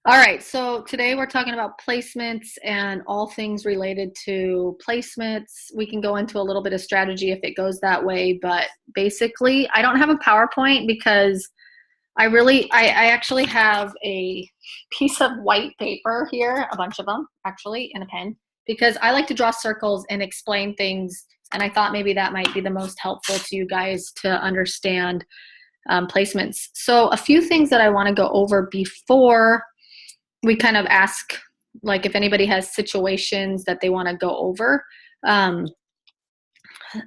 All right, so today we're talking about placements and all things related to placements. We can go into a little bit of strategy if it goes that way, but basically, I don't have a PowerPoint because I actually have a piece of white paper here, a bunch of them actually, and a pen, because I like to draw circles and explain things, and I thought maybe that might be the most helpful to you guys to understand placements. So a few things that I want to go over before we kind of ask, like, if anybody has situations that they want to go over. Um,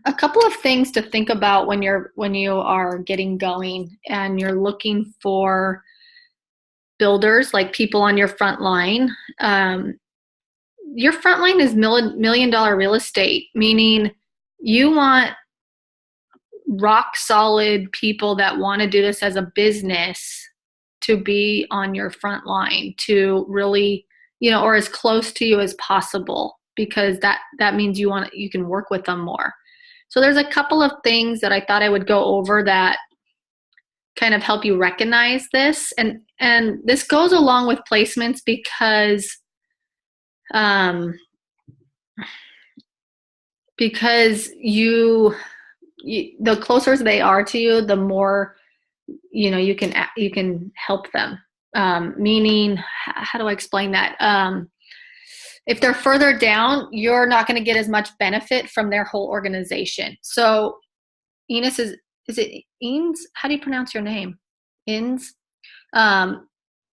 a couple of things to think about when you are getting going and you're looking for builders, like people on your front line. Your front line is million dollar real estate, meaning you want rock solid people that want to do this as a business to be on your front line, to really, or as close to you as possible, because that means you can work with them more. So there's a couple of things that I thought I would go over that kind of help you recognize this, and this goes along with placements because you the closer they are to you, the more you can help them. Meaning, how do I explain that? If they're further down, you're not going to get as much benefit from their whole organization. So Enos is it Eanes? How do you pronounce your name? Ins? Can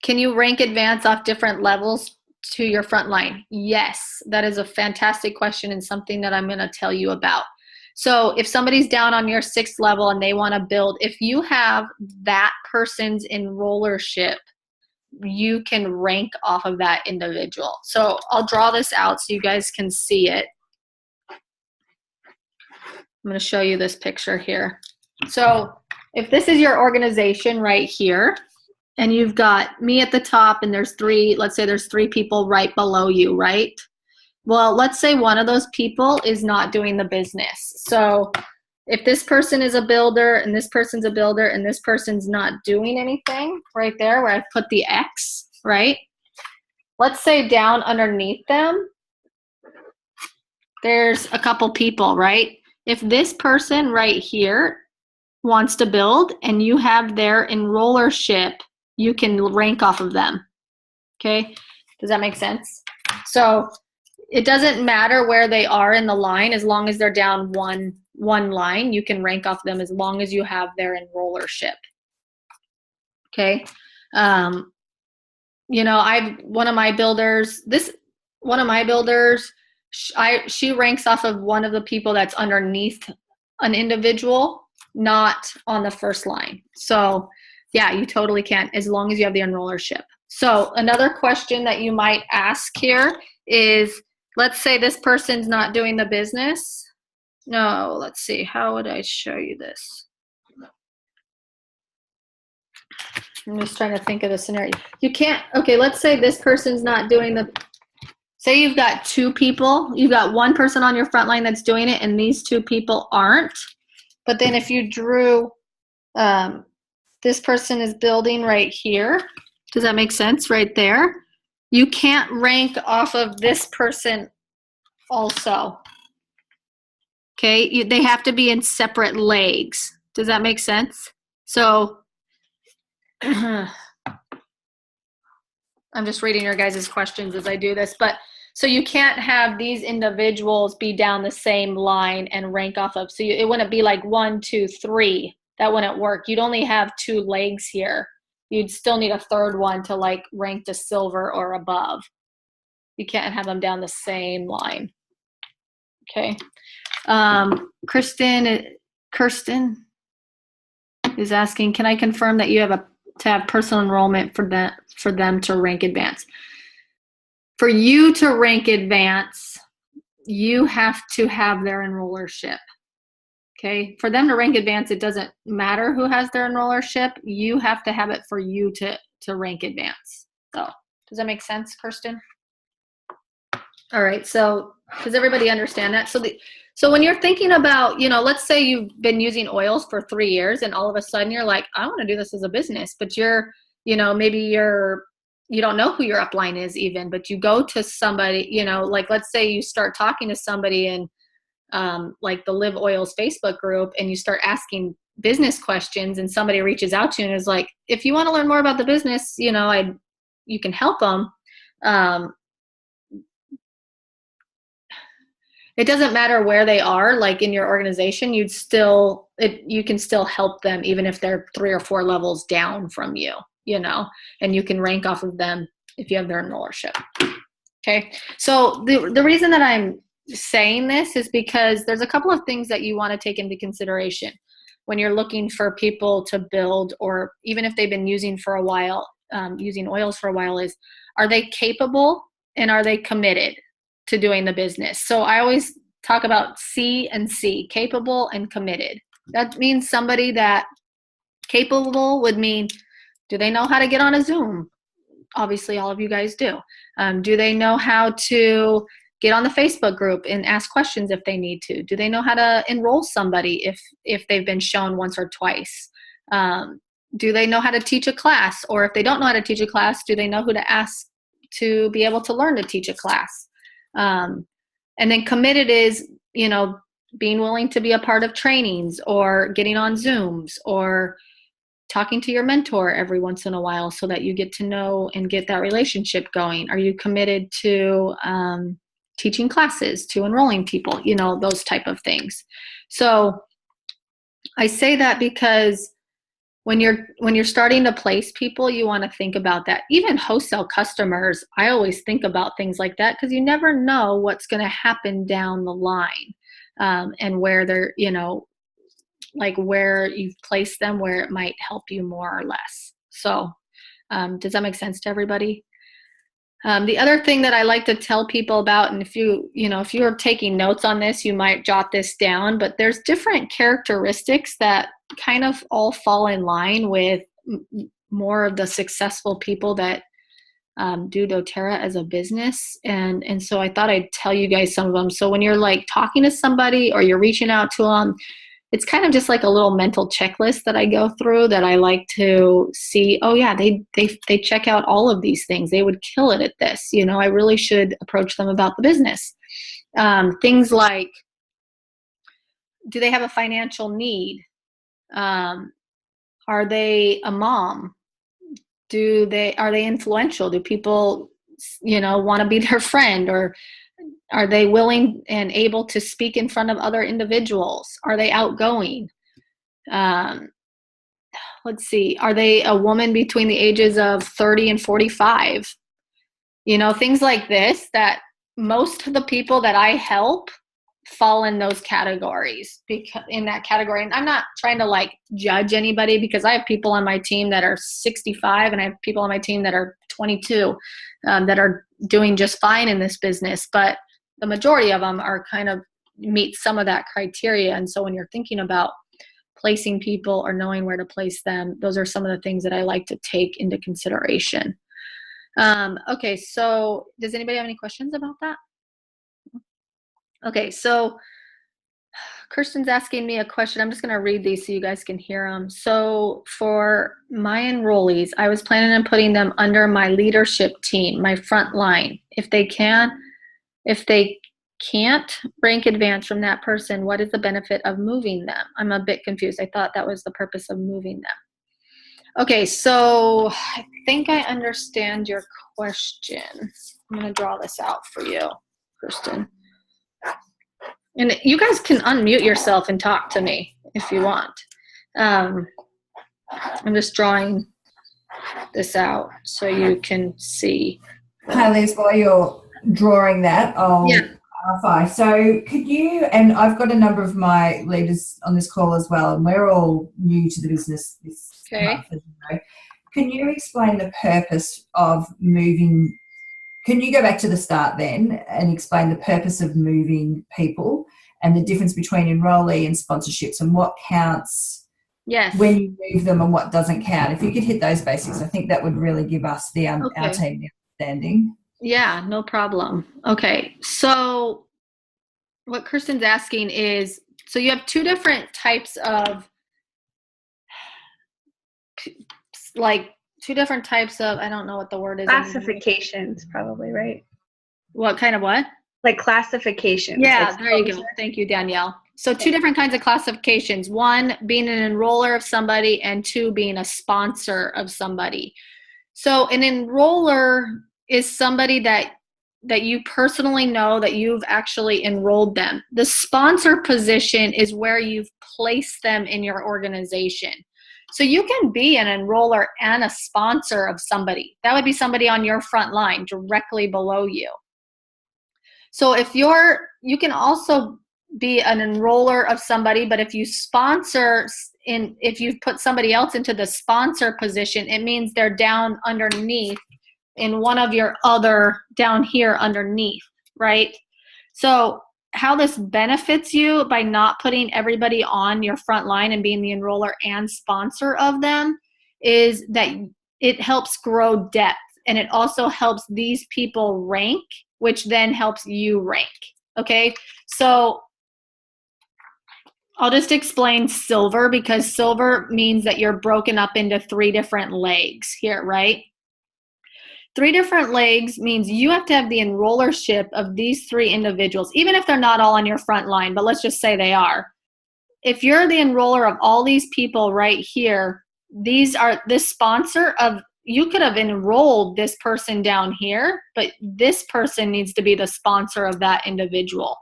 you rank advance off different levels to your front line? Yes, that is a fantastic question and something that I'm going to tell you about. So if somebody's down on your 6th level and they want to build, if you have that person's enrollership, you can rank off of that individual. So I'll draw this out so you guys can see it. I'm going to show you this picture here. So if this is your organization right here, and you've got me at the top, and let's say there's 3 people right below you, right? Well, let's say one of those people is not doing the business. So if this person is a builder and this person's a builder and this person's not doing anything right there where I've put the X, right? Let's say down underneath them, there's a couple people, right? If this person right here wants to build and you have their enrollership, you can rank off of them. Okay? Does that make sense? So it doesn't matter where they are in the line, as long as they're down one line, you can rank off them as long as you have their enrollership. Okay. One of my builders, she ranks off of one of the people that's underneath an individual, not on the first line. So yeah, you totally can, as long as you have the enrollership. So another question that you might ask here is, let's say this person's not doing the business. No, let's see. How would I show you this? I'm just trying to think of the scenario. You can't, okay, let's say this person's not doing say you've got 2 people. You've got one person on your front line that's doing it, and these 2 people aren't. But then if you drew, this person is building right here. Does that make sense right there? You can't rank off of this person also. Okay, they have to be in separate legs. Does that make sense? So I'm just reading your guys' questions as I do this, but so you can't have these individuals be down the same line and rank off of, so it wouldn't be like 1, 2, 3. That wouldn't work. You'd only have 2 legs here. You'd still need a 3rd one to like rank to silver or above. You can't have them down the same line. Okay. Kirsten is asking, can I confirm that you have to have personal enrollment for them to rank advance? For you to rank advance, you have to have their enrollership. Okay. For them to rank advance, it doesn't matter who has their enrollership. You have to have it for you to rank advance. So does that make sense, Kirsten? All right. So does everybody understand that? So when you're thinking about, let's say you've been using oils for 3 years and all of a sudden you're like, I want to do this as a business, but maybe you're you don't know who your upline is even, but you go to somebody, you know, like let's say you start talking to somebody in like the Live Oils Facebook group, and you start asking business questions, and somebody reaches out to you and is like, if you want to learn more about the business, you know, you can help them. It doesn't matter where they are, like in your organization, you can still help them even if they're 3 or 4 levels down from you, you know, and you can rank off of them if you have their enrollership. Okay. So the reason that I'm saying this is because there's a couple of things that you want to take into consideration when you're looking for people to build, or even if they've been using for a while, using oils for a while, is, are they capable and are they committed to doing the business? So I always talk about C and C, capable and committed. That means somebody that capable would mean, do they know how to get on a Zoom? Obviously, all of you guys do. Do they know how to get on the Facebook group and ask questions if they need to? Do they know how to enroll somebody if they've been shown once or twice? Do they know how to teach a class? Or if they don't know how to teach a class, do they know who to ask to be able to learn to teach a class? And then committed is, you know, being willing to be a part of trainings or getting on Zooms or talking to your mentor every once in a while so that you get to know and get that relationship going. Are you committed to teaching classes, to enrolling people, you know, those type of things. So I say that because when you're starting to place people, you want to think about that. Even wholesale customers, I always think about things like that because you never know what's going to happen down the line, and where they're, you know, like where you've placed them, where it might help you more or less. So does that make sense to everybody? The other thing that I like to tell people about, and if you're taking notes on this, you might jot this down, but there's different characteristics that kind of all fall in line with more of the successful people that do doTERRA as a business. And so I thought I'd tell you guys some of them. So when you're like talking to somebody or you're reaching out to them, it's kind of just like a little mental checklist that I go through that I like to see, oh yeah, they check out all of these things. They would kill it at this. You know, I really should approach them about the business. Things like, do they have a financial need? Are they a mom? Are they influential? Do people, you know, want to be their friend? Or are they willing and able to speak in front of other individuals? Are they outgoing? Let's see. Are they a woman between the ages of 30 and 45? You know, things like this, that most of the people that I help fall in those categories, in that category. And I'm not trying to like judge anybody, because I have people on my team that are 65 and I have people on my team that are 22 that are doing just fine in this business. But the majority of them are kind of meet some of that criteria. And so when you're thinking about placing people or knowing where to place them, those are some of the things that I like to take into consideration. Okay, so does anybody have any questions about that? Okay, so Kirsten's asking me a question. I'm just going to read these so you guys can hear them. So for my enrollees, I was planning on putting them under my leadership team, my front line. If they can't rank advance from that person, what is the benefit of moving them? I'm a bit confused. I thought that was the purpose of moving them. Okay, so I think I understand your question. I'm going to draw this out for you, Kirsten. And you guys can unmute yourself and talk to me if you want. I'm just drawing this out so you can see. Hi, Liz, while you're drawing that, I'll clarify. So could you, and I've got a number of my leaders on this call as well, and we're all new to the business this month, as you know. Can you explain the purpose of moving? Can you go back to the start then and explain the purpose of moving people and the difference between enrollee and sponsorships and what counts when you move them and what doesn't count? If you could hit those basics, I think that would really give us, our team, the understanding. Yeah, no problem. Okay, so what Kirsten's asking is, so you have two different types of like Two different types of, I don't know what the word is. Classifications, probably, right? What kind of what? Like classifications. Yeah, like there you go. Thank you, Danielle. So two different kinds of classifications. One, being an enroller of somebody, and two, being a sponsor of somebody. So an enroller is somebody that you personally know that you've actually enrolled them. The sponsor position is where you've placed them in your organization. So you can be an enroller and a sponsor of somebody. That would be somebody on your front line directly below you. So you can also be an enroller of somebody, but if you if you've put somebody else into the sponsor position, it means they're down underneath in one of your other down here underneath, right? So how this benefits you by not putting everybody on your front line and being the enroller and sponsor of them is that it helps grow depth, and it also helps these people rank, which then helps you rank. Okay, so I'll just explain silver, because silver means that you're broken up into 3 different legs here, right? 3 different legs means you have to have the enrollership of these 3 individuals, even if they're not all on your front line, but let's just say they are. If you're the enroller of all these people right here, this sponsor of, you could have enrolled this person down here, but this person needs to be the sponsor of that individual.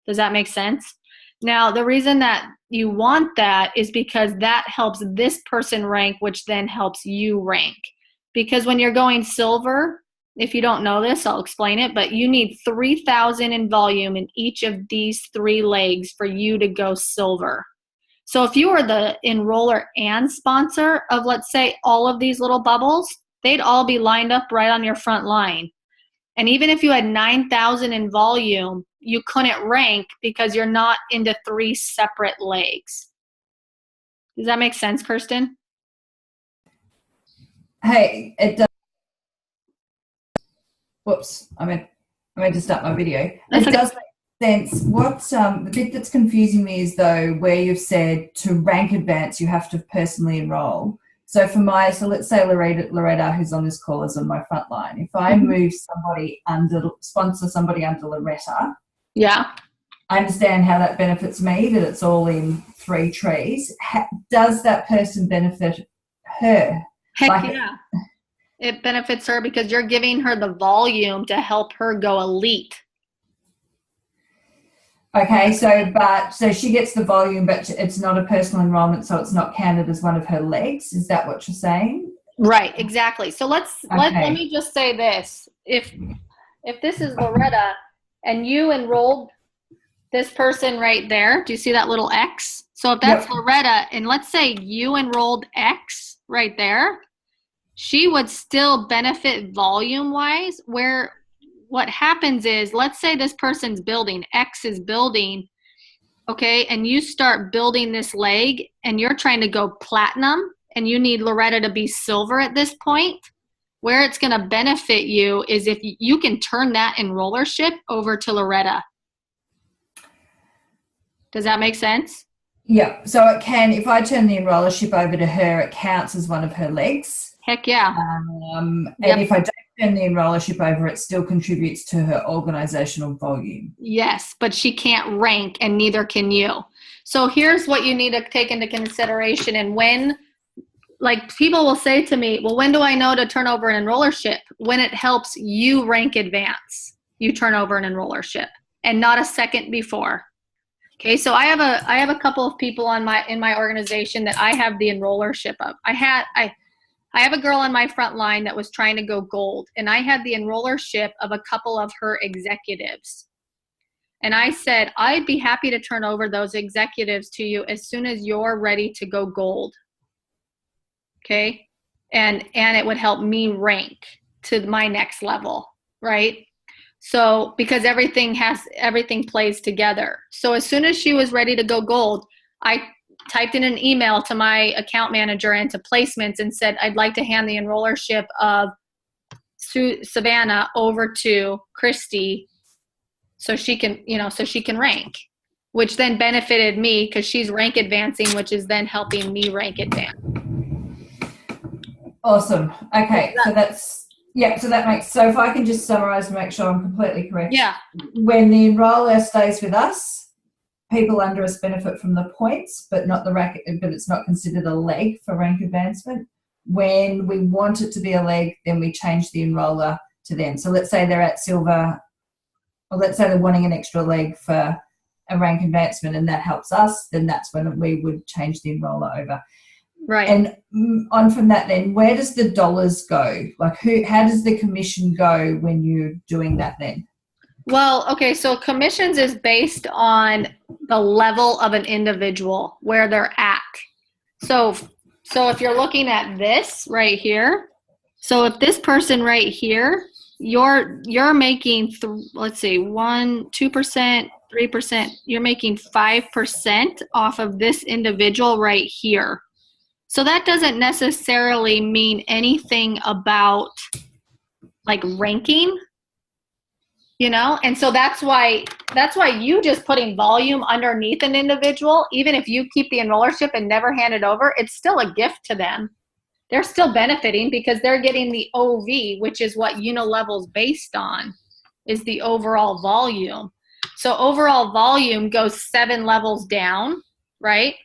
Does that make sense? Now, the reason that you want that is because that helps this person rank, which then helps you rank. Because when you're going silver, if you don't know this, I'll explain it, but you need 3,000 in volume in each of these 3 legs for you to go silver. So if you were the enroller and sponsor of, let's say, all of these little bubbles, they'd all be lined up right on your front line. And even if you had 9,000 in volume, you couldn't rank because you're not into 3 separate legs. Does that make sense, Kirsten? Hey, it does. Whoops, I meant to start my video. It does make sense. What the bit that's confusing me is, though, where you've said to rank advance, you have to personally enroll. So let's say Loretta, who's on this call, is on my front line. If I move sponsor somebody under Loretta, yeah, I understand how that benefits me, that it's all in 3 trees. Does that person benefit her? Heck yeah. It benefits her because you're giving her the volume to help her go elite. Okay, so she gets the volume, but it's not a personal enrollment, so it's not counted as one of her legs. Is that what you're saying? Right, exactly. So let me just say this. If this is Loretta and you enrolled this person right there, do you see that little X? So if that's Loretta, and let's say you enrolled X right there, she would still benefit volume-wise, where what happens is, let's say this person's building, X is building, okay, and you start building this leg, and you're trying to go platinum, and you need Loretta to be silver at this point. Where it's going to benefit you is if you can turn that enrollership over to Loretta. Does that make sense? Yeah, so it can, if I turn the enrollership over to her, it counts as one of her legs. Heck yeah. And if I don't turn the enrollership over, it still contributes to her organizational volume. Yes, but she can't rank, and neither can you. So here's what you need to take into consideration. And when, like, people will say to me, well, when do I know to turn over an enrollership? When it helps you rank advance, you turn over an enrollership, and not a second before. Okay, so I have a couple of people in my organization that I have the enrollership of. I have a girl on my front line that was trying to go gold, and I had the enrollership of a couple of her executives. And I said, I'd be happy to turn over those executives to you as soon as you're ready to go gold. Okay? And it would help me rank to my next level, right? So, because everything plays together. So as soon as she was ready to go gold, I typed in an email to my account manager and to placements and said, I'd like to hand the enrollership of Savannah over to Christy so she can rank, which then benefited me because she's rank advancing, which is then helping me rank advance. Awesome. Okay, so that's, yeah, so that makes, so if I can just summarize and make sure I'm completely correct. Yeah. When the enroller stays with us, people under us benefit from the points, but not the rank, but it's not considered a leg for rank advancement. When we want it to be a leg, then we change the enroller to them. So let's say they're at silver, or let's say they're wanting an extra leg for a rank advancement, and that helps us, then that's when we would change the enroller over. Right. And on from that, then where does the dollars go? Like how does the commission go when you're doing that then? Well, okay, so commissions is based on the level of an individual, where they're at. So if you're looking at this right here, so if this person right here, you're making, let's see, 1%, 2%, 3%, you're making 5% off of this individual right here. So that doesn't necessarily mean anything about like ranking, you know? And so that's why you just putting volume underneath an individual, even if you keep the enrollership and never hand it over, it's still a gift to them. They're still benefiting because they're getting the OV, which is what Unilevel's based on, is the overall volume. So overall volume goes 7 levels down, right?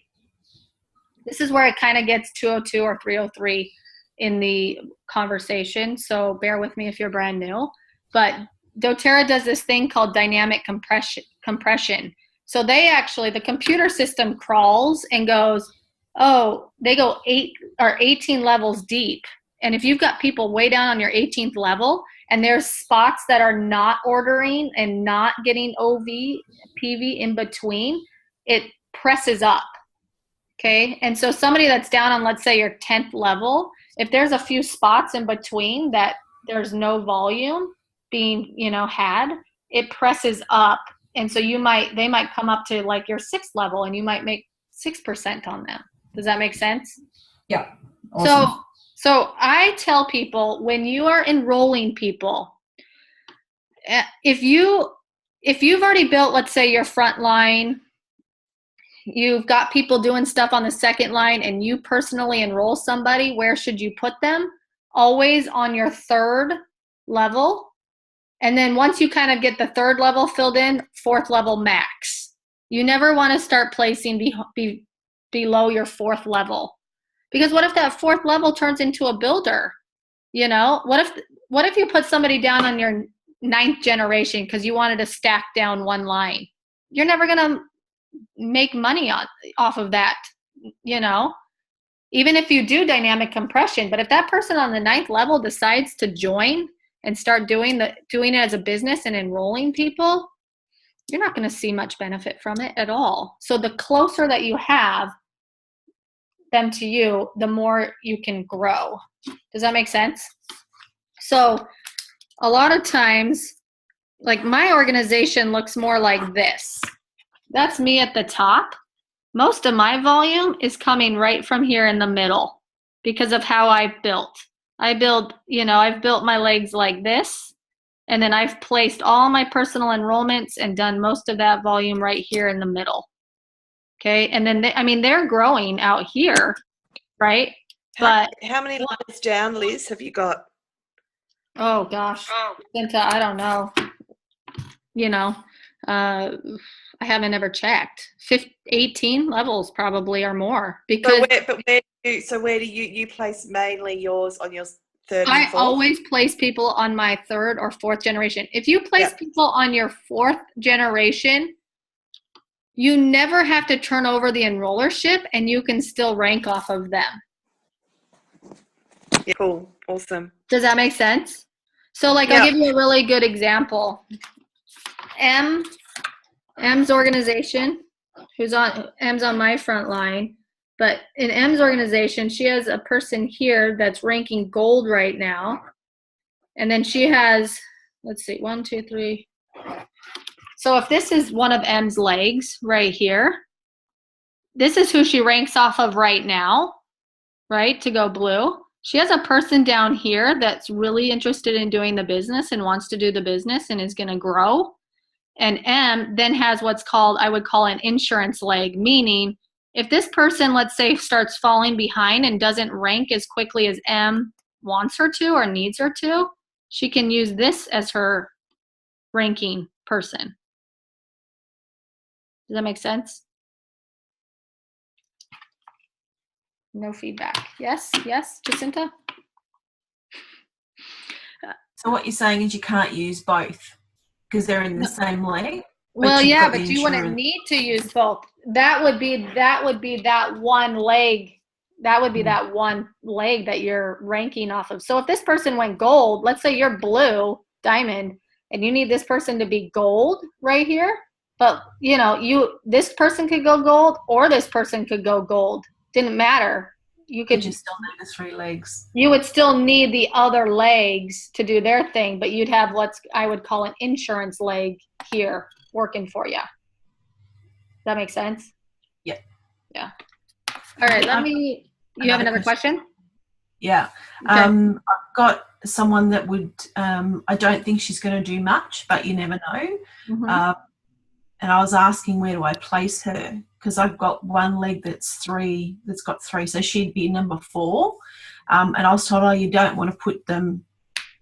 This is where it kind of gets 202 or 303 in the conversation. So bear with me if you're brand new. But doTERRA does this thing called dynamic compression. So they actually, the computer system crawls and goes, oh, they go 8 or 18 levels deep. And if you've got people way down on your 18th level and there's spots that are not ordering and not getting OV, PV in between, it presses up. Okay. And so somebody that's down on, let's say, your 10th level, if there's a few spots in between that there's no volume being, had, it presses up. And so they might come up to like your 6th level and you might make 6% on them. Does that make sense? Yeah. Awesome. So I tell people, when you are enrolling people, if you've already built, let's say, your front line, you've got people doing stuff on the second line, and you personally enroll somebody, where should you put them? Always on your 3rd level. And then once you kind of get the 3rd level filled in, 4th level max. You never want to start placing below your 4th level. Because what if that 4th level turns into a builder? What if you put somebody down on your 9th generation because you wanted to stack down one line? You're never going to make money off of that, even if you do dynamic compression. But if that person on the 9th level decides to join and start doing it as a business and enrolling people, you're not going to see much benefit from it at all. So the closer that you have them to you, the more you can grow. Does that make sense? So a lot of times, like, my organization looks more like this. That's me at the top. Most of my volume is coming right from here in the middle because of how I've built. I've built my legs like this, and then I've placed all my personal enrollments and done most of that volume right here in the middle. Okay, and then they're growing out here, right? But how many lines down, Liz, have you got? Oh gosh, I don't know. I haven't ever checked. 18 levels probably or more. Because where do you place mainly yours on your 3rd and 4th? I always place people on my 3rd or 4th generation. If you place people on your 4th generation, you never have to turn over the enrollership, and you can still rank off of them. Yeah, cool. Awesome. Does that make sense? So I'll give you a really good example. M's organization, M's on my front line, but in M's organization, she has a person here that's ranking gold right now. And then she has, let's see, 1, 2, 3. So if this is one of M's legs right here, this is who she ranks off of right now, right, to go blue. She has a person down here that's really interested in doing the business and wants to do the business and is going to grow. And M then has what's called, I would call, an insurance leg, meaning If this person, let's say, starts falling behind and doesn't rank as quickly as M wants her to or needs her to, she can use this as her ranking person. Does that make sense? No feedback. Yes, Jacinta? So what you're saying is you can't use both because they're in the same leg? Well, yeah, but you wouldn't need to use both. That would be that one leg. That would be that one leg that you're ranking off of. So if this person went gold, let's say you're blue, diamond, and you need this person to be gold right here, but this person could go gold or this person could go gold. Didn't matter. You could just still need the 3 legs. You would still need the other legs to do their thing, but you'd have I would call an insurance leg here working for you. Does that make sense? Yeah. Yeah. All right. You have another question? Yeah. Okay. I've got someone that would, I don't think she's going to do much, but you never know. Mm-hmm. And I was asking where do I place her? Because I've got one leg that's got 3. So she'd be number 4. And I was told, you don't want to put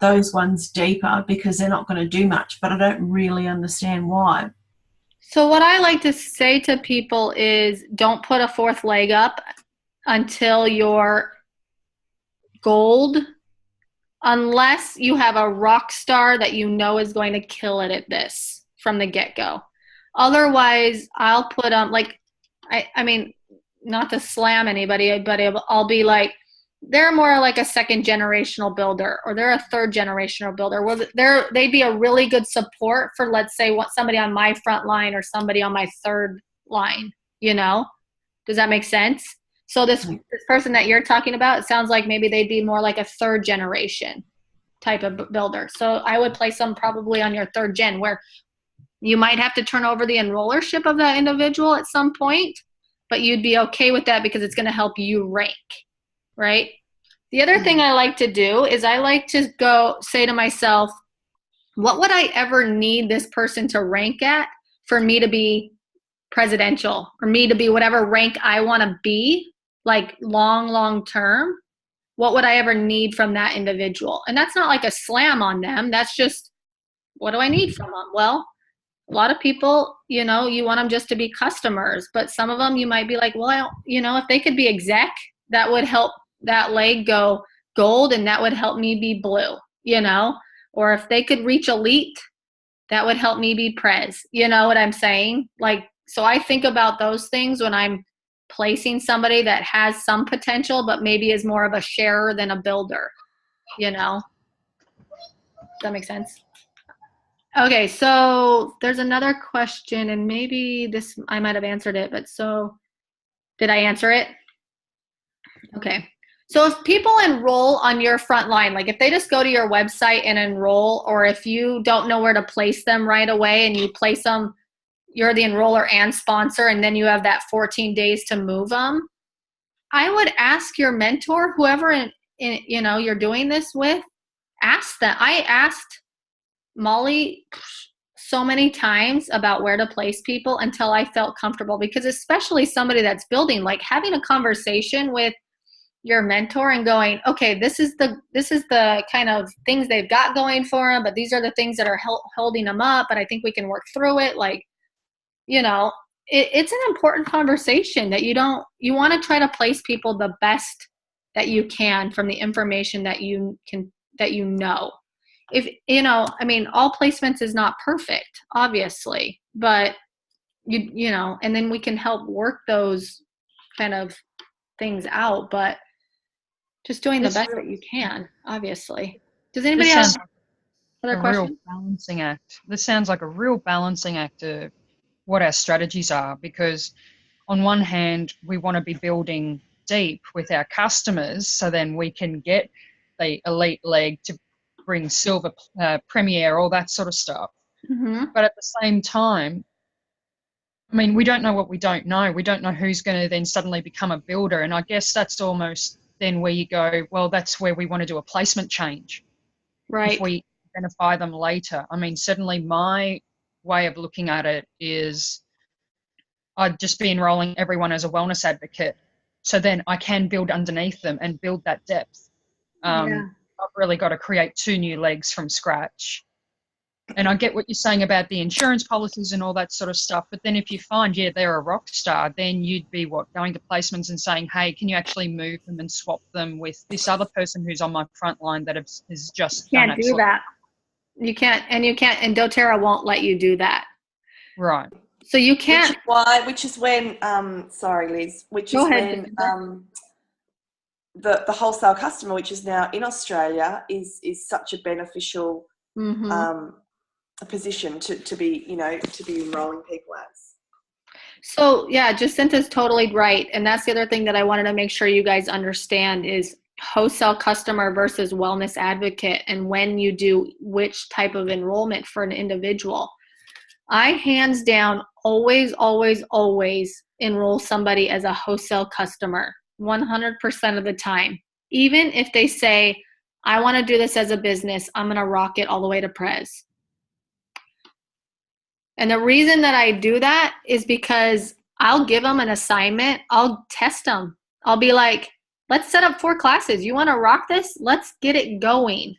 those ones deeper because they're not going to do much. But I don't really understand why. So what I like to say to people is don't put a 4th leg up until you're gold, unless you have a rock star that you know is going to kill it at this from the get-go. Otherwise, I'll put I mean, not to slam anybody, but I'll be like, they're more like a 2nd generational builder, or they're a 3rd generational builder. Well, they'd be a really good support for, let's say, somebody on my front line or somebody on my 3rd line. Does that make sense? So this person that you're talking about, it sounds like maybe they'd be more like a 3rd generation type of builder. So I would place them probably on your 3rd gen, where you might have to turn over the enrollership of that individual at some point, but you'd be okay with that because it's going to help you rank, right? The other thing I like to do is I like to say to myself, what would I ever need this person to rank at for me to be presidential, or me to be whatever rank I want to be, like long term? What would I ever need from that individual? And that's not like a slam on them. That's just, what do I need from them? Well, a lot of people, you want them just to be customers, but some of them you might be like, well, if they could be exec, that would help that leg go gold, and that would help me be blue, or if they could reach elite, that would help me be prez. You know what I'm saying? So I think about those things when I'm placing somebody that has some potential, but maybe is more of a sharer than a builder, Does that make sense? Okay, so there's another question, and maybe I might have answered it, but did I answer it? Okay. So if people enroll on your front line, like if they just go to your website and enroll, or if you don't know where to place them right away and you place them, you're the enroller and sponsor, and then you have that 14 days to move them, I would ask your mentor, whoever you're doing this with, ask them. I asked Molly so many times about where to place people until I felt comfortable, because especially somebody that's building, like having a conversation with your mentor and going, okay, this is the kind of things they've got going for them, but these are the things that are holding them up, but I think we can work through it. It's an important conversation that you want to try to place people the best that you can from the information that you know. If all placements is not perfect, obviously, but and then we can help work those kind of things out, but just doing the best that you can, obviously. Does anybody have other questions? Real balancing act. This sounds like a real balancing act of what our strategies are, because on one hand, we want to be building deep with our customers, so then we can get the elite leg to bring silver, premier, all that sort of stuff. Mm-hmm. But at the same time, we don't know what we don't know. We don't know who's going to then suddenly become a builder. And I guess that's almost then where you go, well, that's where we want to do a placement change. Right. If we identify them later. Certainly my way of looking at it is I'd just be enrolling everyone as a wellness advocate. So then I can build underneath them and build that depth. I've really got to create 2 new legs from scratch. And I get what you're saying about the insurance policies and all that sort of stuff. But then if you find, they're a rock star, then you'd be going to placements and saying, hey, can you actually move them and swap them with this other person who's on my front line that has just done Can't do that. You can't, and doterra won't let you do that. Right. So you can't. Which is when, sorry, Liz, which is when the wholesale customer, which is now in Australia, is such a beneficial position to be enrolling people as. So yeah, Jacinta's totally right. And that's the other thing that I wanted to make sure you guys understand is wholesale customer versus wellness advocate, and when you do which type of enrollment for an individual. I hands down always enroll somebody as a wholesale customer 100% of the time. Even if they say, I want to do this as a business, I'm going to rock it all the way to Prez. And the reason that I do that is because I'll give them an assignment. I'll test them. I'll be like, let's set up 4 classes. You want to rock this? Let's get it going.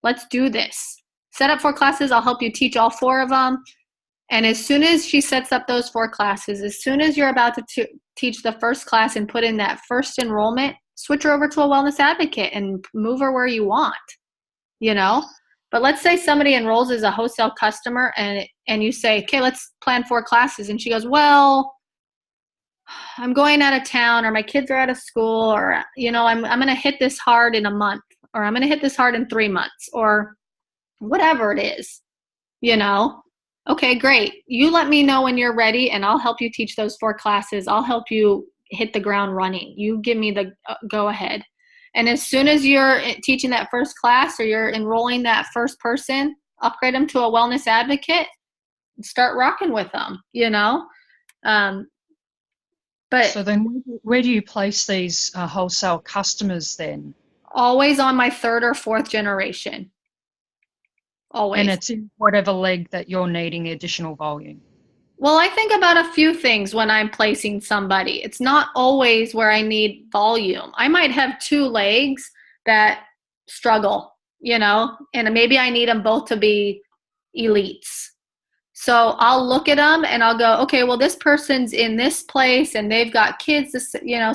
Let's do this. Set up 4 classes. I'll help you teach all 4 of them. And as soon as she sets up those 4 classes, as soon as you're about to teach the first class and put in that first enrollment, switch her over to a wellness advocate and move her where you want, But let's say somebody enrolls as a wholesale customer and you say, okay, let's plan 4 classes. And she goes, well, I'm going out of town, or my kids are out of school, or, I'm going to hit this hard in a month, or I'm going to hit this hard in 3 months, or whatever it is, Okay, great. You let me know when you're ready and I'll help you teach those 4 classes. I'll help you hit the ground running. You give me the go ahead. And as soon as you're teaching that first class or you're enrolling that first person, upgrade them to a wellness advocate, start rocking with them, But so then where do you place these wholesale customers then? Always on my 3rd or 4th generation. Always. And it's in whatever leg that you're needing additional volume. Well, I think about a few things when I'm placing somebody. It's not always where I need volume. I might have 2 legs that struggle, and maybe I need them both to be elites. So I'll look at them and I'll go, okay, well, this person's in this place and they've got kids,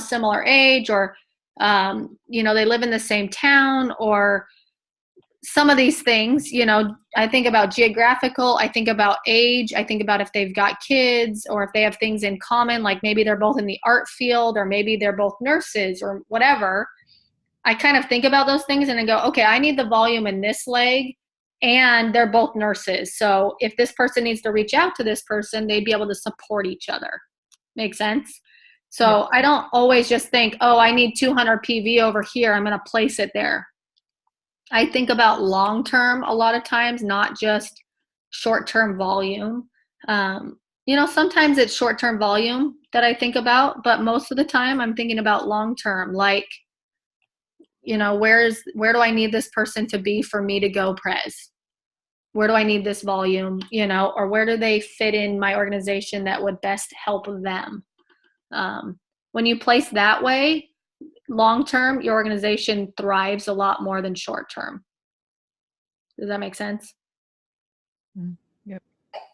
similar age, or, they live in the same town, or some of these things, I think about geographical, I think about age, I think about if they've got kids or if they have things in common, like maybe they're both in the art field or maybe they're both nurses or whatever. I kind of think about those things and I go, okay, I need the volume in this leg, and they're both nurses. So if this person needs to reach out to this person, they'd be able to support each other. Make sense? So I don't always just think, oh, I need 200 PV over here, I'm going to place it there. I think about long-term a lot of times, not just short-term volume. Sometimes it's short-term volume that I think about, but most of the time I'm thinking about long-term, like, where do I need this person to be for me to go Prez? Where do I need this volume, or where do they fit in my organization that would best help them? When you place that way, long-term, your organization thrives a lot more than short-term. Does that make sense? Yep.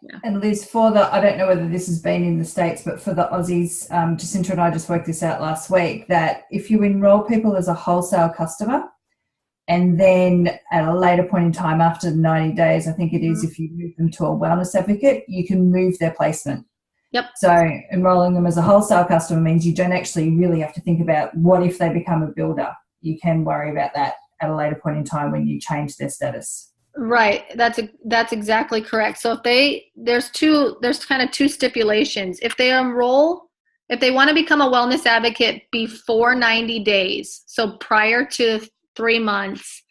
Yeah. And Liz, I don't know whether this has been in the States, but for the Aussies, Jacinta and I just worked this out last week, that if you enroll people as a wholesale customer, and then at a later point in time, after 90 days, I think it is, if you move them to a wellness advocate, you can move their placement. Yep. So enrolling them as a wholesale customer means you don't actually really have to think about what if they become a builder. You can worry about that at a later point in time when you change their status. Right. That's exactly correct. So there's kind of 2 stipulations. If they want to become a wellness advocate before 90 days, so prior to 3 months,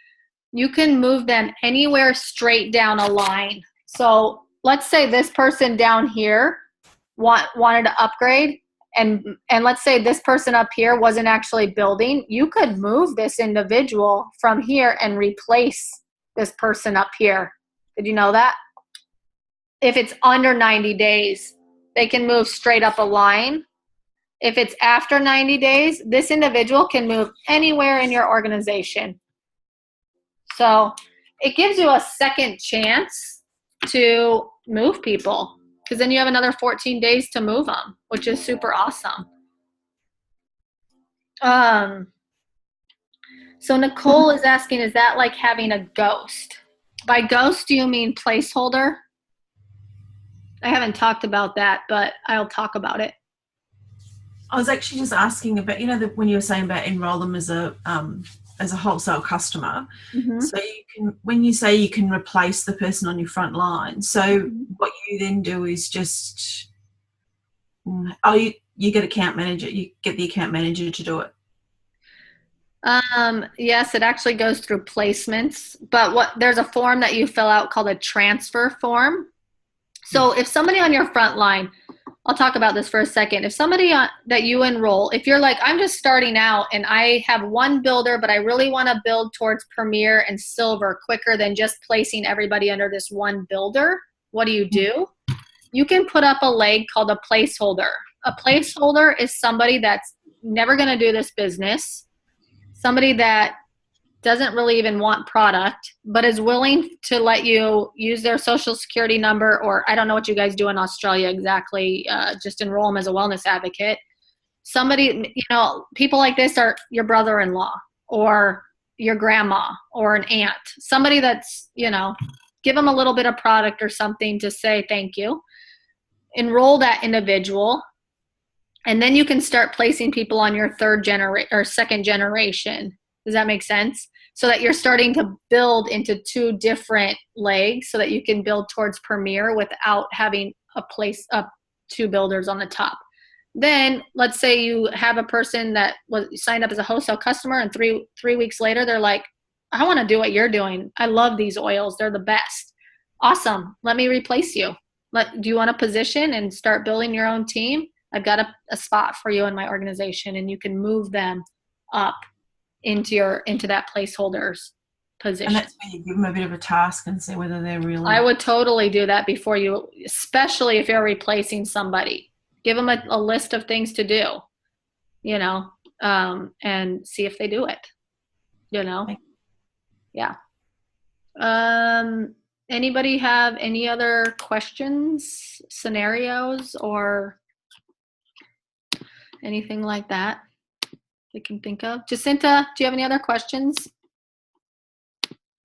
you can move them anywhere straight down a line. So let's say this person down here wanted to upgrade, and let's say this person up here wasn't actually building, you could move this individual from here and replace this person up here. Did you know that? If it's under 90 days, they can move straight up a line. If it's after 90 days, this individual can move anywhere in your organization. So it gives you a second chance to move people, because then you have another 14 days to move them, which is super awesome. So Nicole is asking, is that like having a ghost? By ghost, do you mean placeholder? I haven't talked about that, but I'll talk about it. I was actually just asking about, when you were saying about enroll them as a wholesale customer. Mm-hmm. So you can, when you say you can replace the person on your front line, so what you then do is just, you get account manager, you get the account manager to do it. Yes, it actually goes through placements, but there's a form that you fill out called a transfer form. So if somebody on your front line, I'll talk about this for a second. If somebody that you enroll, if you're like, I'm just starting out and I have one builder, but I really want to build towards Premier and Silver quicker than just placing everybody under this one builder, what do? You can put up a leg called a placeholder. A placeholder is somebody that's never going to do this business, somebody that doesn't really even want product, but is willing to let you use their social security number, or I don't know what you guys do in Australia exactly, just enroll them as a wellness advocate. Somebody, people like this are your brother-in-law or your grandma or an aunt, somebody that's, give them a little bit of product or something to say thank you. Enroll that individual, and then you can start placing people on your second generation. Does that make sense? So that you're starting to build into two different legs so that you can build towards Premier without having two builders on the top. Then let's say you have a person that was signed up as a wholesale customer, and three weeks later, they're like, I want to do what you're doing. I love these oils. They're the best. Awesome. Let me replace you. Do you want a position and start building your own team? I've got a spot for you in my organization, and you can move them up into that placeholder's position. And that's where you give them a bit of a task and see whether they're really. I would totally do that before you, especially if you're replacing somebody. Give them a list of things to do, and see if they do it. Yeah. Anybody have any other questions, scenarios, or anything like that they can think of? Jacinta, do you have any other questions?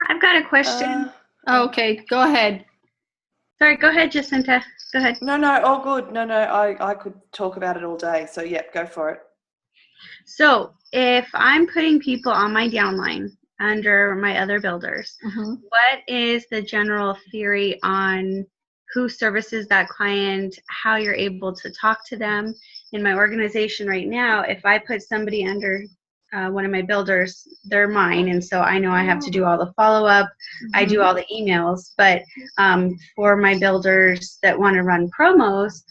I've got a question. Okay, go ahead. Sorry, go ahead, Jacinta. Go ahead. No, all good. No, I could talk about it all day. So, go for it. So, if I'm putting people on my downline under my other builders, what is the general theory on who services that client, how you're able to talk to them? In my organization right now, if I put somebody under one of my builders, they're mine, and so I know I have to do all the follow-up. I do all the emails, but for my builders that want to run promos,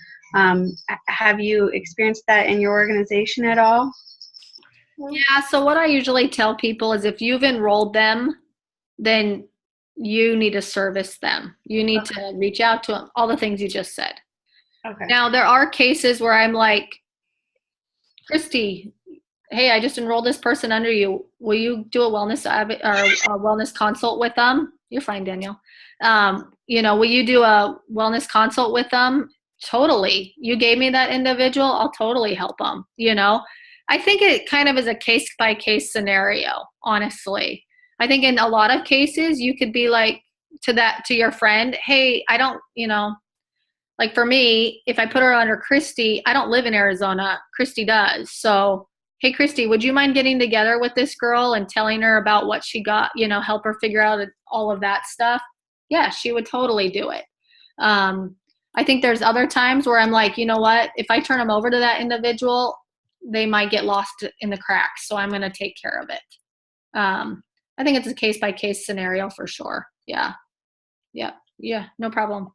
have you experienced that in your organization at all? Yeah, so what I usually tell people is if you've enrolled them, then you need to service them. You need to reach out to them, all the things you just said. Okay. Now, there are cases where I'm like, Christy, hey, I just enrolled this person under you. Will you do a wellness consult with them? You're fine, Danielle. Will you do a wellness consult with them? Totally. You gave me that individual. I'll totally help them. I think it kind of is a case-by-case scenario, honestly. I think in a lot of cases, you could be like to your friend, hey, I don't, like for me, if I put her under Christy, I don't live in Arizona. Christy does. So, hey, Christy, would you mind getting together with this girl and telling her about what she got, help her figure out all of that stuff? Yeah, she would totally do it. I think there's other times where I'm like, you know what, if I turn them over to that individual, they might get lost in the cracks. So I'm going to take care of it. I think it's a case-by-case scenario for sure. Yeah. No problem.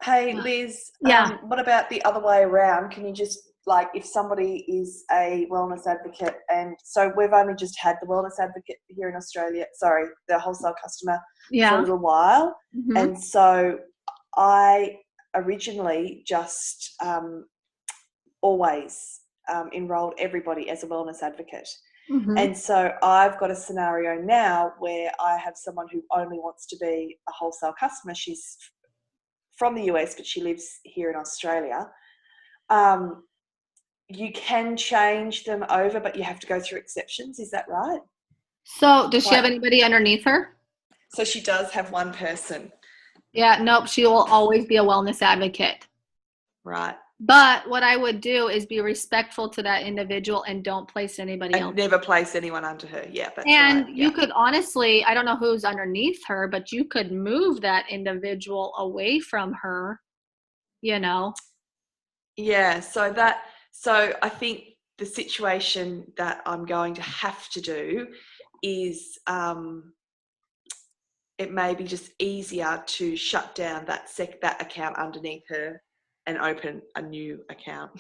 Hey, Liz, Yeah. What about the other way around? Can you just, if somebody is a wellness advocate, and so we've only just had the wellness advocate here in Australia, the wholesale customer for a little while. And so I originally just always enrolled everybody as a wellness advocate. Mm-hmm. And so I've got a scenario now where I have someone who only wants to be a wholesale customer. She's from the US, but she lives here in Australia. You can change them over, but you have to go through exceptions. Is that right? So does she have anybody underneath her? So she does have one person. Yeah, nope. She will always be a wellness advocate. Right. But what I would do is be respectful to that individual and don't place anybody else. Never place anyone under her. Yeah, that's and right. you could honestly, I don't know who's underneath her, but you could move that individual away from her, you know. Yeah, so I think the situation that I'm going to have to do is it may be just easier to shut down that account underneath her and open a new account.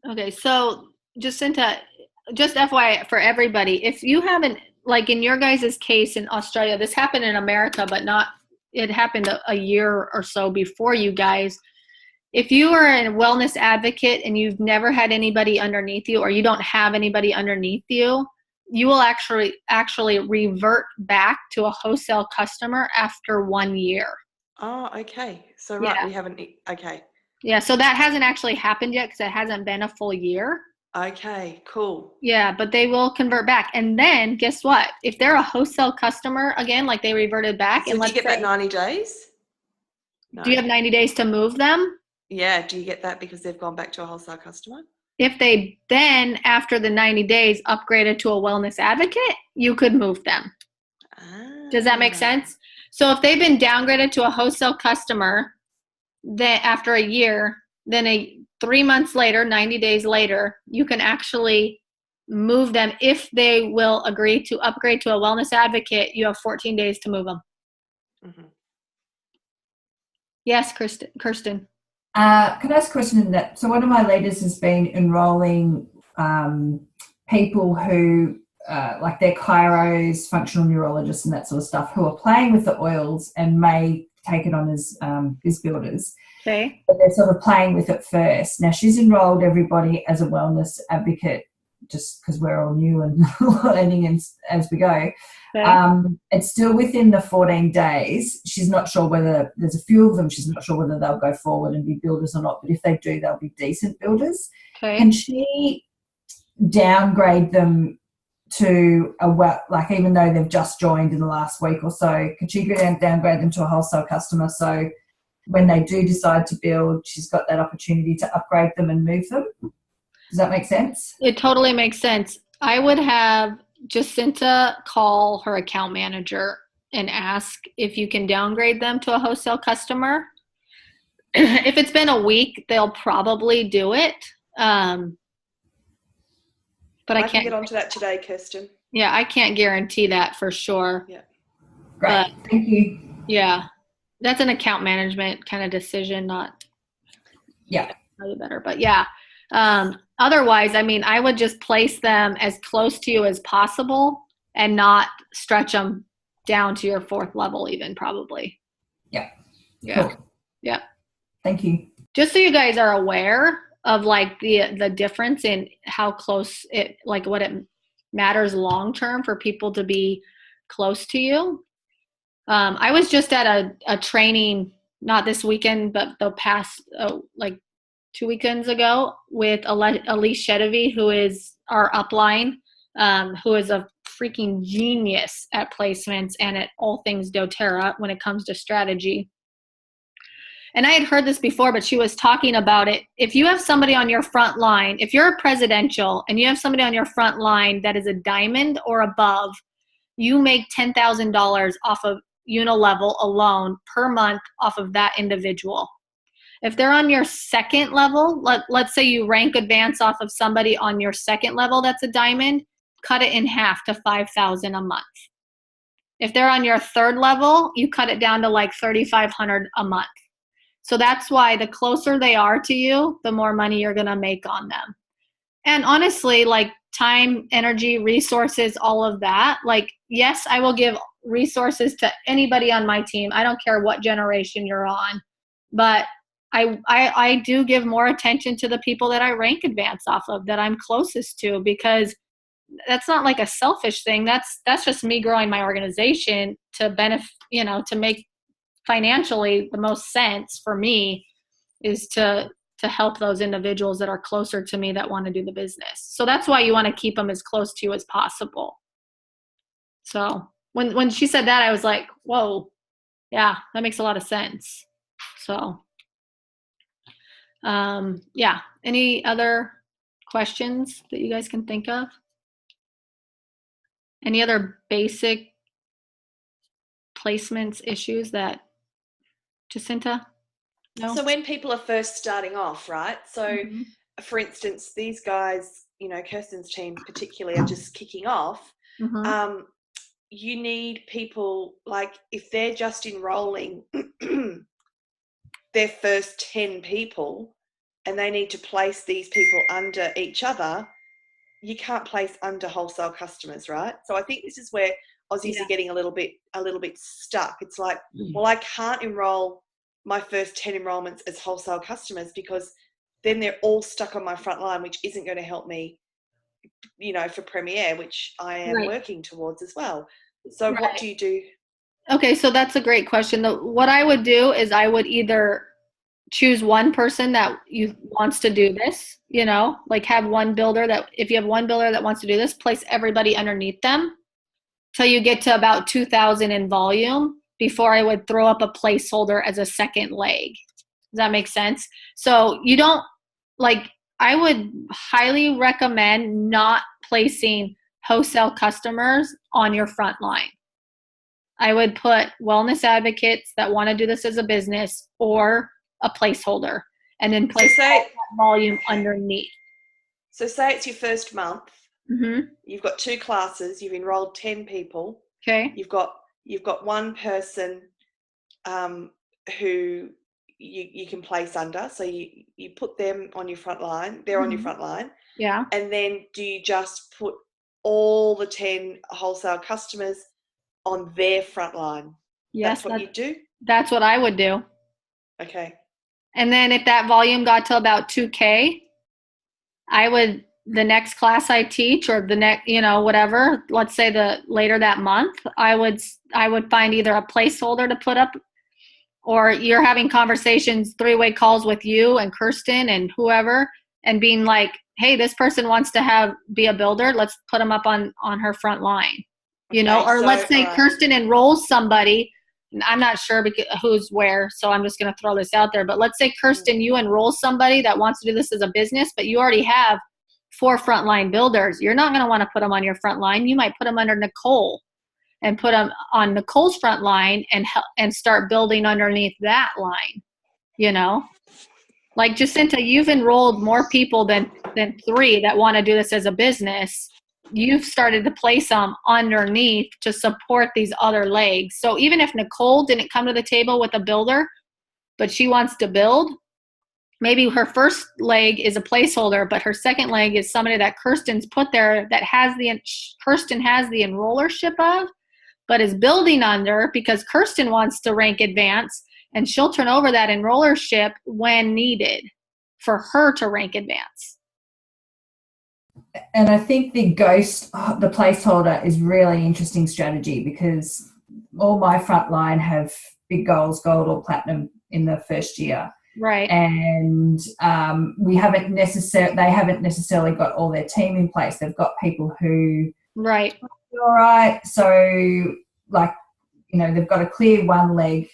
Okay, so just FYI for everybody, if you haven't, like in your guys' case in Australia, this happened in America, but it happened a year or so before you guys. If you are a wellness advocate and you've never had anybody underneath you, or you don't have anybody underneath you, you will actually revert back to a wholesale customer after 1 year. Oh, okay. So, yeah. We haven't, okay. Yeah, so that hasn't actually happened yet because it hasn't been a full year. Okay, cool. Yeah, but they will convert back. And then guess what? If they're a wholesale customer, again, like they reverted back. So and do you get that 90 days? No. Do you have 90 days to move them? Yeah, do you get that because they've gone back to a wholesale customer? If they then, after the 90 days, upgraded to a wellness advocate, you could move them. Does that make sense? So if they've been downgraded to a wholesale customer, then after a year, then 3 months later, 90 days later, you can actually move them. If they will agree to upgrade to a wellness advocate, you have 14 days to move them. Mm-hmm. Yes, Kirsten. Can I ask a question in that? So one of my leaders has been enrolling people who, like they're chiros, functional neurologists and that sort of stuff, who are playing with the oils and may take it on as biz builders. Okay. But they're sort of playing with it first. Now she's enrolled everybody as a wellness advocate just because we're all new and learning as we go. Okay. It's still within the 14 days. She's not sure whether, there's a few of them, she's not sure whether they'll go forward and be builders or not, but if they do, they'll be decent builders. Okay. Can she downgrade them to like even though they've just joined in the last week or so, could she downgrade them to a wholesale customer so when they do decide to build, she's got that opportunity to upgrade them and move them? Does that make sense? It totally makes sense. I would have Jacinta call her account manager and ask if you can downgrade them to a wholesale customer. If it's been a week, they'll probably do it. But I can't get onto that today, Kirsten. Yeah, I can't guarantee that for sure. Yeah. Great. Thank you. Yeah. That's an account management kind of decision, not really better. But yeah. Otherwise, I mean, I would just place them as close to you as possible and not stretch them down to your 4th level even, probably. Yeah. Yeah. Cool. Yeah. Thank you. Just so you guys are aware of like the difference in how close it, like what it matters long term for people to be close to you. I was just at a training, not this weekend, but the past like 2 weekends ago with Elise Shedevy, who is our upline, who is a freaking genius at placements and at all things doTERRA when it comes to strategy. And I had heard this before, but she was talking about it. If you have somebody on your front line, if you're a presidential and you have somebody on your front line that is a diamond or above, you make $10,000 off of unilevel alone per month off of that individual. If they're on your 2nd level, let's say you rank advance off of somebody on your 2nd level that's a diamond, cut it in half to $5,000 a month. If they're on your 3rd level, you cut it down to like $3,500 a month. So that's why the closer they are to you, the more money you're going to make on them. And honestly, like time, energy, resources, all of that, like, yes, I will give resources to anybody on my team. I don't care what generation you're on, but I do give more attention to the people that I rank advance off of, that I'm closest to, because that's not like a selfish thing. That's just me growing my organization to benefit, to make financially the most sense for me, is to help those individuals that are closer to me that want to do the business. So that's why you want to keep them as close to you as possible. So when she said that, I was like, whoa, yeah, that makes a lot of sense. So, yeah. Any other questions that you guys can think of? Any other basic placements issues that, Jacinta? No? So when people are first starting off, right? So for instance, these guys, Kirsten's team particularly, are just kicking off. You need people, like, if they're just enrolling their first 10 people and they need to place these people under each other, you can't place under wholesale customers, right? So I think this is where Aussies are getting a little bit stuck. It's like, well, I can't enroll my first 10 enrollments as wholesale customers, because then they're all stuck on my front line, which isn't going to help me, for Premier, which I am working towards as well. So what do you do? Okay, so that's a great question. What I would do is I would either choose one person that wants to do this, like have one builder that, if you have one builder that wants to do this, place everybody underneath them till you get to about 2,000 in volume, before I would throw up a placeholder as a second leg. Does that make sense? So you don't, I would highly recommend not placing wholesale customers on your front line. I would put wellness advocates that want to do this as a business, or a placeholder, and then place that volume underneath. So say it's your first month. You've got 2 classes. You've enrolled 10 people. Okay. You've got one person who you can place under. So you put them on your front line. They're on your front line. Yeah. And then do you just put all the 10 wholesale customers on their front line? Yes. That's what you do? That's what I would do. Okay. And then if that volume got to about 2K, the next class I teach, or the next, whatever, let's say later that month, I would find either a placeholder to put up, or you're having conversations, 3-way calls with you and Kirsten and whoever, and being like, hey, this person wants to be a builder. Let's put them up on her front line, or let's say Kirsten enrolls somebody. I'm not sure who's where, so I'm just going to throw this out there. But let's say, Kirsten, you enroll somebody that wants to do this as a business, but you already have 4 frontline builders. You're not going to want to put them on your front line. You might put them under Nicole and put them on Nicole's front line and start building underneath that line. Like Jacinta, you've enrolled more people than 3 that want to do this as a business. You've started to place them underneath to support these other legs. So even if Nicole didn't come to the table with a builder, but she wants to build, maybe her first leg is a placeholder, but her second leg is somebody that Kirsten's put there that Kirsten has the enrollership of, but is building under, because Kirsten wants to rank advance, and she'll turn over that enrollership when needed for her to rank advance. And I think the placeholder is really interesting strategy, because all my frontline have big goals, gold or platinum in the first year. Right. And they haven't necessarily got all their team in place. They've got people who right. All right. So they've got a clear one leg,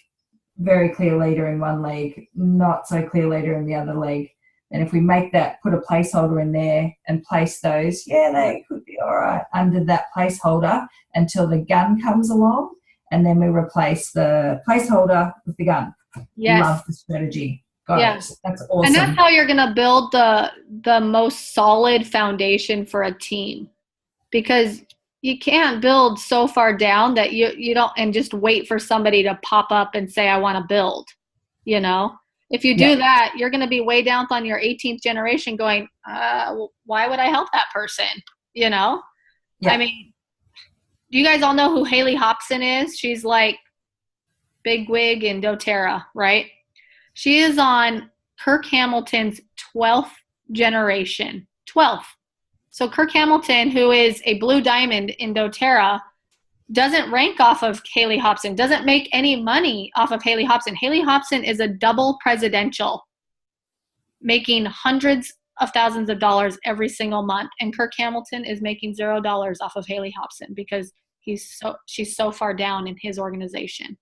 very clear leader in one leg, not so clear leader in the other leg. And if we put a placeholder in there and place those, they could be all right under that placeholder until the gun comes along, and then we replace the placeholder with the gun. Yes. Love the strategy. That's awesome. And that's how you're going to build the most solid foundation for a team, because you can't build so far down that you don't, and just wait for somebody to pop up and say, I want to build, If you do that, you're going to be way down on your 18th generation going, why would I help that person? Yeah. I mean, do you guys all know who Haley Hobson is? She's like big wig in doTERRA, right? She is on Kirk Hamilton's 12th generation. 12th. So Kirk Hamilton, who is a blue diamond in doTERRA, doesn't rank off of Haley Hobson, doesn't make any money off of Haley Hobson. Haley Hobson is a double presidential, making hundreds of thousands of dollars every single month. And Kirk Hamilton is making $0 off of Haley Hobson because she's so far down in his organization.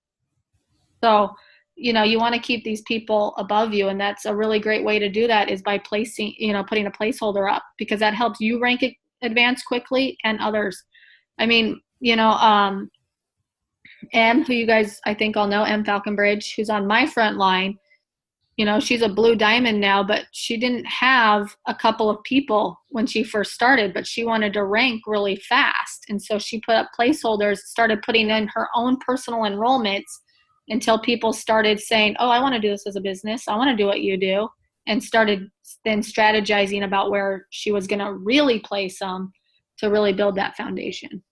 So, you know, you want to keep these people above you, and that's a really great way to do that is by placing, you know, putting a placeholder up, because that helps you rank it, advance quickly, and others. I mean, you know, Em, who you guys I think all know, Em Falconbridge, who's on my front line, you know, she's a blue diamond now, but she didn't have a couple of people when she first started, but she wanted to rank really fast. And so she put up placeholders, started putting in her own personal enrollments until people started saying, oh, I want to do this as a business. I want to do what you do. And started then strategizing about where she was going to really place them to really build that foundation.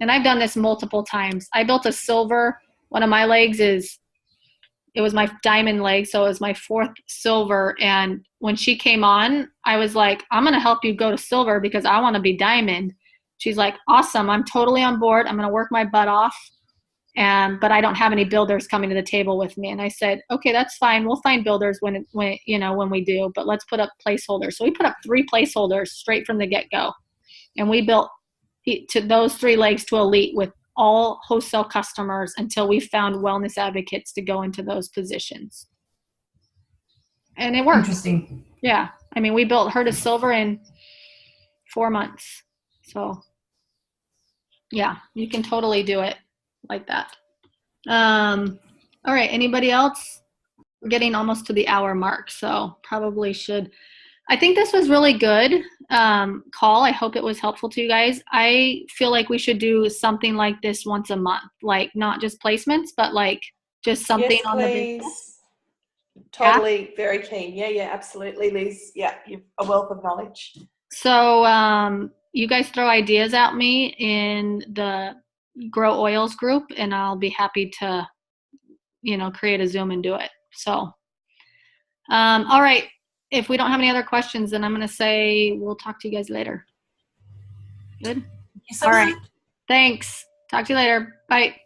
And I've done this multiple times. I built a silver. One of my legs it was my diamond leg, so it was my 4th silver. And when she came on, I was like, I'm going to help you go to silver because I want to be diamond. She's like, awesome. I'm totally on board. I'm going to work my butt off. But I don't have any builders coming to the table with me. And I said, okay, that's fine. We'll find builders when we do, but let's put up placeholders. So we put up 3 placeholders straight from the get-go. And we built to those 3 legs to elite with all wholesale customers until we found wellness advocates to go into those positions. And it worked. Interesting. Yeah. I mean, we built her to silver in 4 months. So yeah, you can totally do it like that. All right. Anybody else? We're getting almost to the hour mark, so probably should. I think this was really good call. I hope it was helpful to you guys. I feel like we should do something like this once a month, like not just placements, but like just something yes, on please. the business. Totally, yeah? Very keen. Yeah, absolutely, Liz. Yeah, you've a wealth of knowledge. So you guys throw ideas at me in the Grow Oils group, and I'll be happy to, you know, create a Zoom and do it. So, all right. If we don't have any other questions, then I'm going to say we'll talk to you guys later. Good? So all right. Thanks. Talk to you later. Bye.